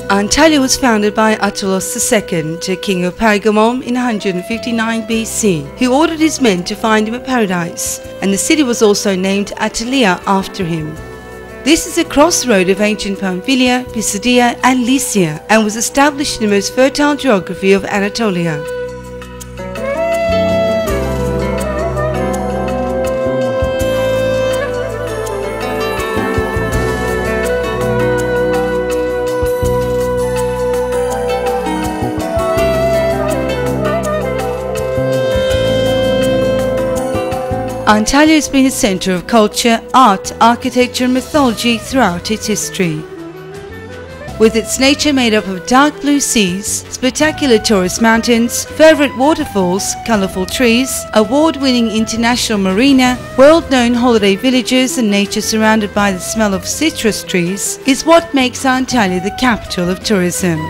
Antalya was founded by Attilos II, king of Pergamum, in 159 BC, who ordered his men to find him a paradise, and the city was also named Antalya after him. This is a crossroad of ancient Pamphylia, Pisidia and Lycia, and was established in the most fertile geography of Anatolia. Antalya has been a centre of culture, art, architecture and mythology throughout its history. With its nature made up of dark blue seas, spectacular tourist mountains, favourite waterfalls, colourful trees, award-winning international marina, world-known holiday villages and nature surrounded by the smell of citrus trees, is what makes Antalya the capital of tourism.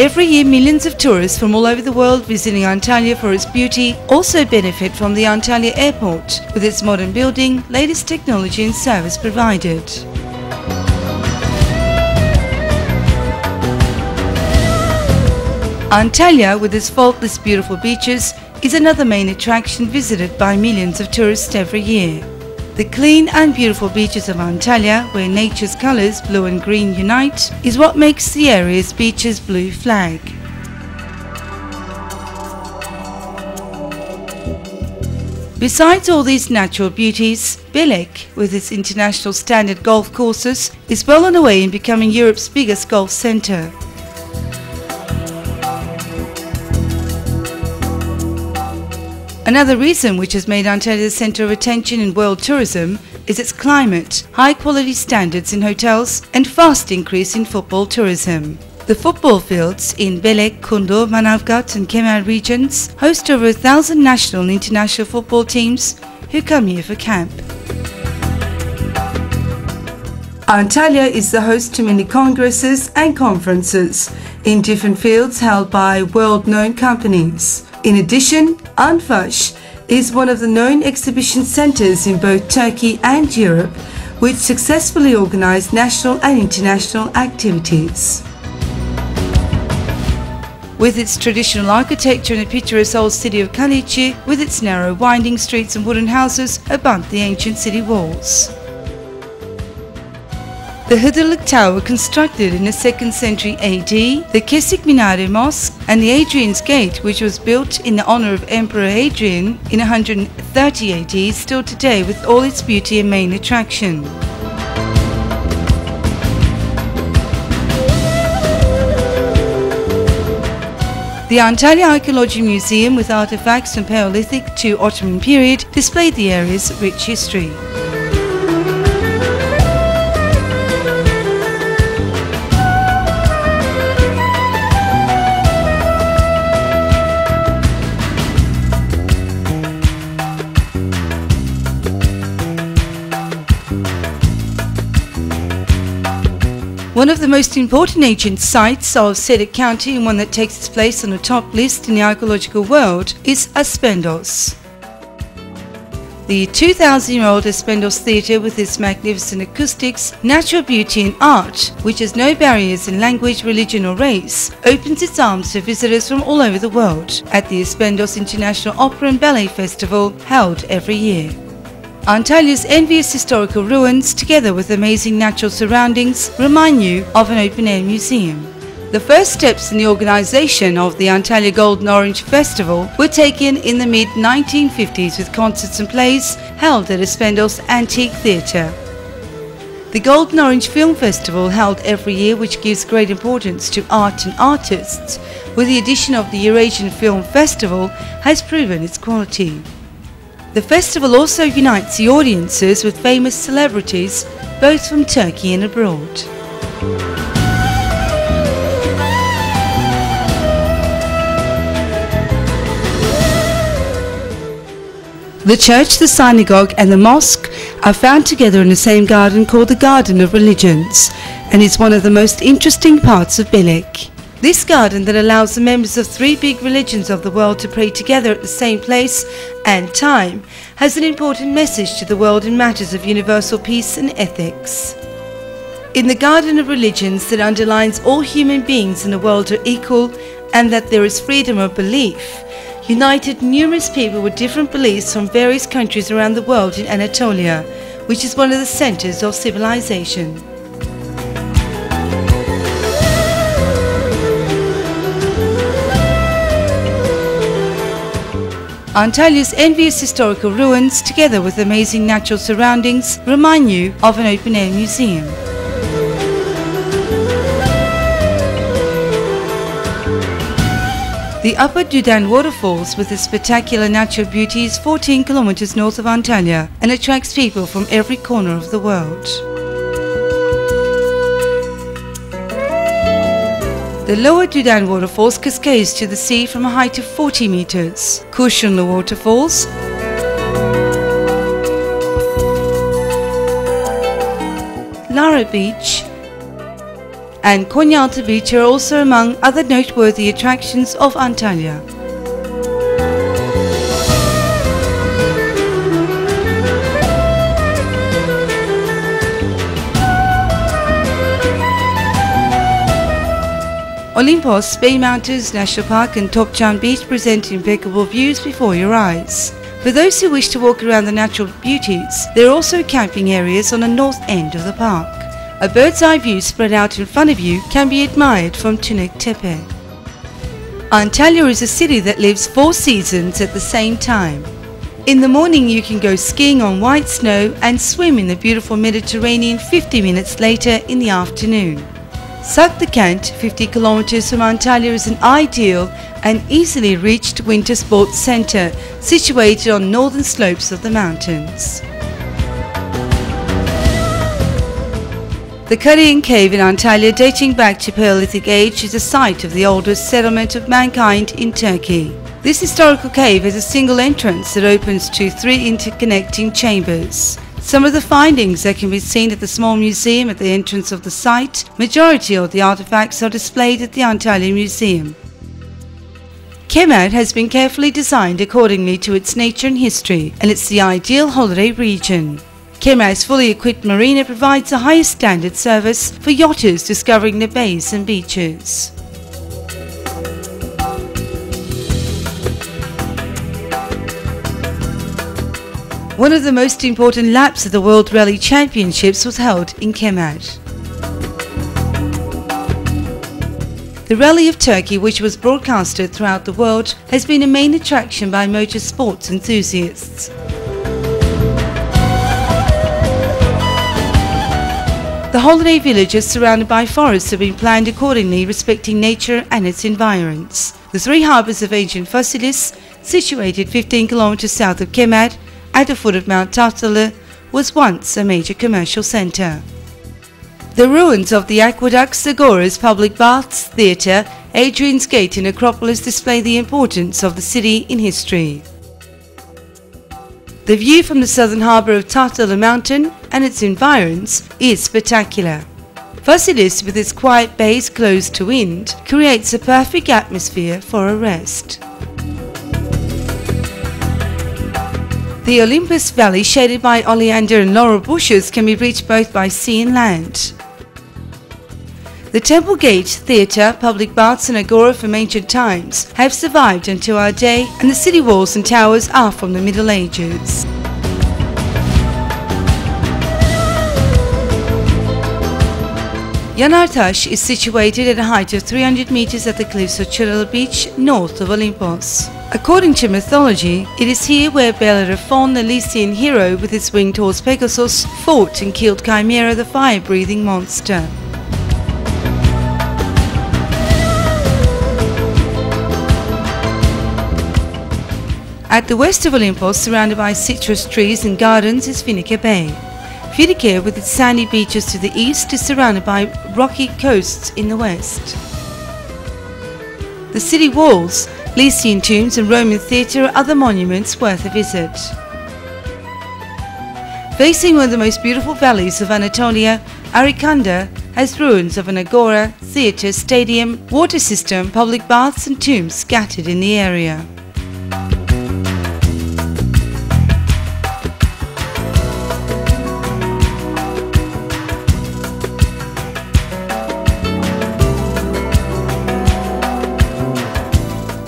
Every year, millions of tourists from all over the world visiting Antalya for its beauty also benefit from the Antalya airport, with its modern building, latest technology and service provided. Antalya, with its faultless beautiful beaches, is another main attraction visited by millions of tourists every year. The clean and beautiful beaches of Antalya, where nature's colours, blue and green, unite, is what makes the area's beaches blue flag. Besides all these natural beauties, Belek, with its international standard golf courses, is well on the way in becoming Europe's biggest golf centre. Another reason which has made Antalya the centre of attention in world tourism is its climate, high quality standards in hotels and fast increase in football tourism. The football fields in Belek, Kundu, Manavgat and Kemer regions host over 1,000 national and international football teams who come here for camp. Antalya is the host to many congresses and conferences in different fields held by world-known companies. In addition, Anfash is one of the known exhibition centres in both Turkey and Europe, which successfully organise national and international activities. With its traditional architecture and the picturesque old city of Kalichi, with its narrow winding streets and wooden houses above the ancient city walls. The Hıdırlık Tower, constructed in the 2nd century AD, the Kesik Minare Mosque and the Hadrian's Gate, which was built in the honour of Emperor Hadrian in 130 AD, still today with all its beauty and main attraction. The Antalya Archaeology Museum, with artefacts from Paleolithic to Ottoman period, displayed the area's rich history. One of the most important ancient sites of Sedek County, and one that takes its place on the top list in the archaeological world, is Aspendos. The 2,000-year-old Aspendos Theatre, with its magnificent acoustics, natural beauty and art, which has no barriers in language, religion or race, opens its arms to visitors from all over the world at the Aspendos International Opera and Ballet Festival, held every year. Antalya's envious historical ruins, together with amazing natural surroundings, remind you of an open-air museum. The first steps in the organisation of the Antalya Golden Orange Festival were taken in the mid-1950s with concerts and plays held at Aspendos Antique Theatre. The Golden Orange Film Festival, held every year, which gives great importance to art and artists, with the addition of the Eurasian Film Festival, has proven its quality. The festival also unites the audiences with famous celebrities, both from Turkey and abroad. The church, the synagogue and the mosque are found together in the same garden called the Garden of Religions. and is one of the most interesting parts of Bilik. This garden that allows the members of 3 big religions of the world to pray together at the same place and time has an important message to the world in matters of universal peace and ethics. In the garden of religions that underlines all human beings in the world are equal and that there is freedom of belief, united numerous people with different beliefs from various countries around the world in Anatolia, which is one of the centers of civilization. Antalya's envious historical ruins, together with amazing natural surroundings, remind you of an open-air museum. The Upper Dudan waterfalls, with its spectacular natural beauty, is 14 kilometers north of Antalya and attracts people from every corner of the world. The Lower Dudan waterfalls cascades to the sea from a height of 40 meters. Kurshunlu waterfalls, Lara Beach and Konyaaltı Beach are also among other noteworthy attractions of Antalya. Olympos, Bay Mountains National Park and Topçam Beach present impeccable views before your eyes. For those who wish to walk around the natural beauties, there are also camping areas on the north end of the park. A bird's eye view spread out in front of you can be admired from Tunek Tepe. Antalya is a city that lives 4 seasons at the same time. In the morning you can go skiing on white snow and swim in the beautiful Mediterranean 50 minutes later in the afternoon. Saklıkent, 50 kilometers from Antalya, is an ideal and easily reached winter sports center situated on northern slopes of the mountains. The Karayan Cave in Antalya, dating back to Paleolithic age, is the site of the oldest settlement of mankind in Turkey. This historical cave has a single entrance that opens to 3 interconnecting chambers. Some of the findings that can be seen at the small museum at the entrance of the site. Majority of the artifacts are displayed at the Antalya Museum. Kemer has been carefully designed accordingly to its nature and history, and it's the ideal holiday region. Kemer's fully equipped marina provides the highest standard service for yachters discovering the bays and beaches. One of the most important laps of the World Rally Championships was held in Kemer. The Rally of Turkey, which was broadcasted throughout the world, has been a main attraction by motorsports enthusiasts. The holiday villages surrounded by forests have been planned accordingly, respecting nature and its environs. The 3 harbours of ancient Fasilis, situated 15 kilometers south of Kemer, at the foot of Mount Tahtalı, was once a major commercial centre. The ruins of the aqueducts, agoras, public baths, theatre, Hadrian's Gate and Acropolis display the importance of the city in history. The view from the southern harbour of Tahtalı Mountain and its environs is spectacular. Fasilis, with its quiet bays closed to wind, creates a perfect atmosphere for a rest. The Olympus Valley, shaded by oleander and laurel bushes, can be reached both by sea and land. The Temple Gate, theatre, public baths and agora from ancient times have survived until our day, and the city walls and towers are from the Middle Ages. Yanartaş is situated at a height of 300 meters at the cliffs of Çıralı Beach, north of Olympos. According to mythology, it is here where Bellerophon, the Lycian hero with his winged horse Pegasus, fought and killed Chimera, the fire-breathing monster. At the west of Olympos, surrounded by citrus trees and gardens, is Finike Bay. Finike, with its sandy beaches to the east, is surrounded by rocky coasts in the west. The city walls, Lycian tombs and Roman theatre are other monuments worth a visit. Facing one of the most beautiful valleys of Anatolia, Arikanda, has ruins of an agora, theatre, stadium, water system, public baths and tombs scattered in the area.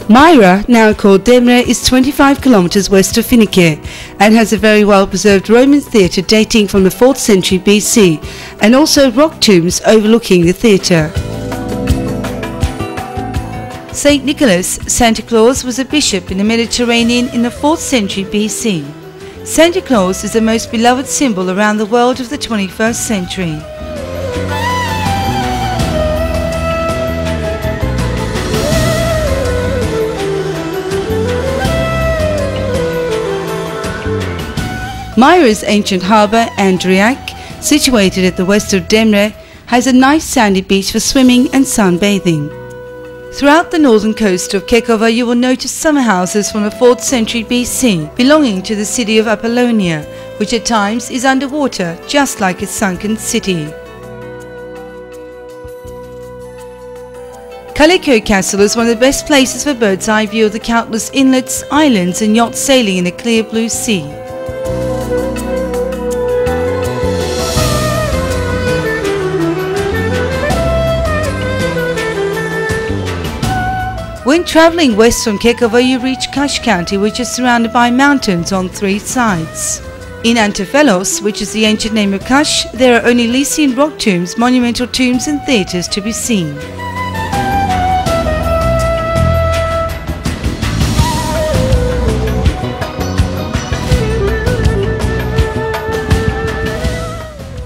Myra, now called Demre, is 25 kilometers west of Finike and has a very well preserved Roman theatre dating from the 4th century BC and also rock tombs overlooking the theatre. Saint Nicholas, Santa Claus, was a bishop in the Mediterranean in the 4th century BC. Santa Claus is the most beloved symbol around the world of the 21st century. Myra's ancient harbour, Andriac, situated at the west of Demre, has a nice sandy beach for swimming and sunbathing. Throughout the northern coast of Kekova you will notice summer houses from the 4th century BC belonging to the city of Apollonia, which at times is underwater just like a sunken city. Kaliko Castle is one of the best places for bird's eye view of the countless inlets, islands and yachts sailing in the clear blue sea. When travelling west from Kekova you reach Kash County, which is surrounded by mountains on 3 sides. In Antiphelos, which is the ancient name of Kash, there are only Lycian rock tombs, monumental tombs and theatres to be seen.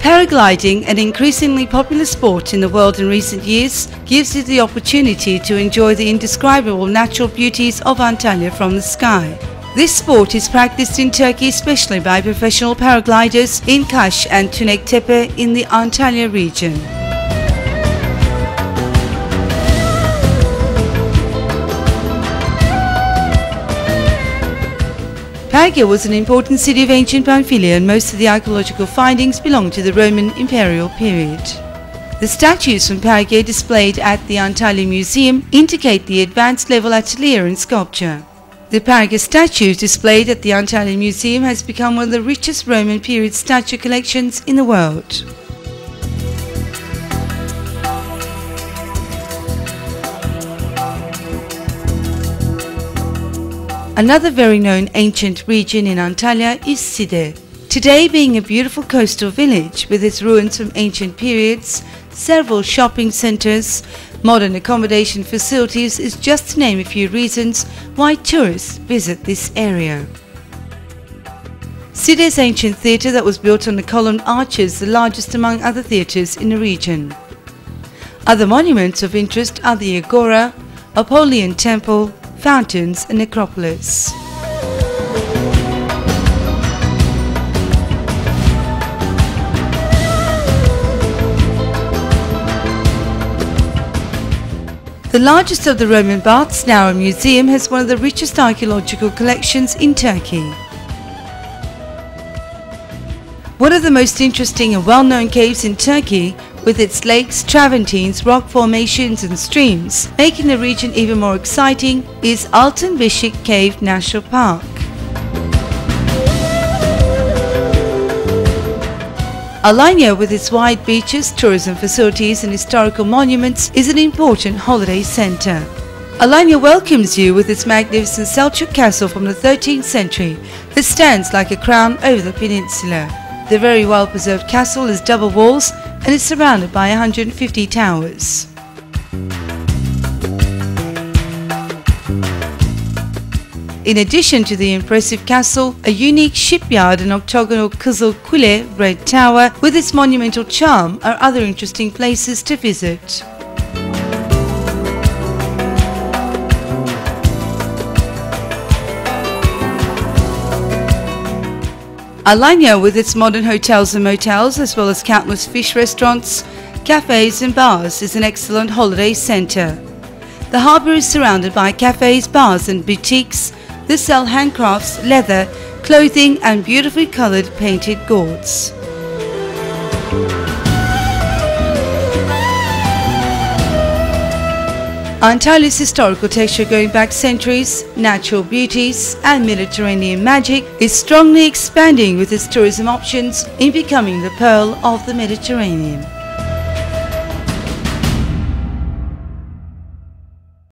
Paragliding, an increasingly popular sport in the world in recent years, gives you the opportunity to enjoy the indescribable natural beauties of Antalya from the sky. This sport is practiced in Turkey especially by professional paragliders in Kaş and Tünektepe in the Antalya region. Perga was an important city of ancient Pamphylia and most of the archaeological findings belong to the Roman imperial period. The statues from Perga displayed at the Antalya Museum indicate the advanced level atelier in sculpture. The Perga statues displayed at the Antalya Museum has become one of the richest Roman period statue collections in the world. Another very known ancient region in Antalya is Side. Today being a beautiful coastal village with its ruins from ancient periods, several shopping centres, modern accommodation facilities is just to name a few reasons why tourists visit this area. Side's ancient theatre that was built on the columned arches, the largest among other theatres in the region. Other monuments of interest are the Agora, Apollyon Temple, fountains and necropolis. The largest of the Roman baths, now a museum, has one of the richest archaeological collections in Turkey. One of the most interesting and well-known caves in Turkey, with its lakes, travertines, rock formations and streams, making the region even more exciting, is Altın Beşik Cave National Park. Alanya, with its wide beaches, tourism facilities and historical monuments, is an important holiday centre. Alanya welcomes you with its magnificent Selçuk castle from the 13th century that stands like a crown over the peninsula. The very well preserved castle has double walls and is surrounded by 150 towers. In addition to the impressive castle, a unique shipyard and octagonal Kızıl Kule Red Tower with its monumental charm are other interesting places to visit. Alanya, with its modern hotels and motels as well as countless fish restaurants, cafes and bars, is an excellent holiday centre. The harbour is surrounded by cafes, bars and boutiques that sell handcrafts, leather, clothing and beautifully coloured painted gourds. Antalya's historical texture going back centuries, natural beauties and Mediterranean magic is strongly expanding with its tourism options in becoming the pearl of the Mediterranean.